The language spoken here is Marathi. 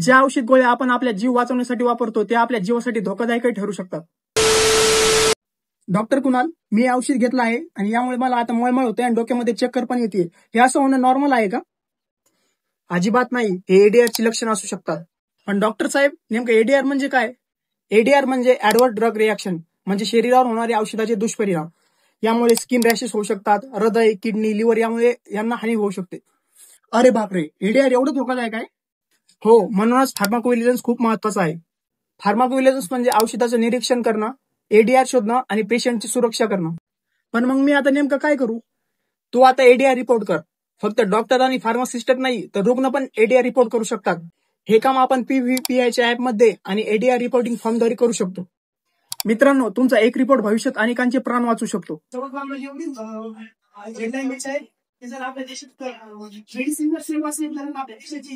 ज्या औषध गोळ्या आपण आपल्या जीव वाचवण्यासाठी वापरतो ते आपल्या जीवासाठी धोकादायक ठरू शकतात. डॉक्टर कुणाल, मी औषध घेतलं आहे आणि यामुळे मला आता मळमळ होते आणि डोक्यामध्ये चक्कर पण येते. हे असं होणं नॉर्मल आहे का? अजिबात नाही. हे एडीआरची लक्षणं असू शकतात. पण डॉक्टर साहेब, नेमकं एडीआर म्हणजे काय? एडीआर म्हणजे ऍडव्हर्स ड्रग रिॲक्शन, म्हणजे शरीरावर होणारे औषधाचे दुष्परिणाम. यामुळे स्किन रॅशेस होऊ शकतात, हृदय, किडनी, लिव्हर यामुळे यांना हानी होऊ शकते. अरे बापरे, एडीआर एवढं धोकादायक आहे? हो, म्हणूनच फार्माकोव्हिजिलन्स खूप महत्वाचं आहे. फार्माकोव्हिजिलन्स म्हणजे औषधाचं निरीक्षण करणं, एडीआर शोधणं आणि पेशंटची सुरक्षा करणं. पण मग मी आता नेमकं काय करू? तू आता एडीआर रिपोर्ट कर. फक्त डॉक्टर आणि फार्मासिस्टच नाही तर रुग्ण पण एडीआर रिपोर्ट करू शकतात. हे काम आपण पीव्हीपीआयच्या ऍपमध्ये आणि एडीआर रिपोर्टिंग फॉर्मद्वारे करू शकतो. मित्रांनो, तुमचा एक रिपोर्ट भविष्यात अनेकांचे प्राण वाचू शकतो. आपल्या देशात मेडिसिन जर सेवा असेल तर आपल्या देशाची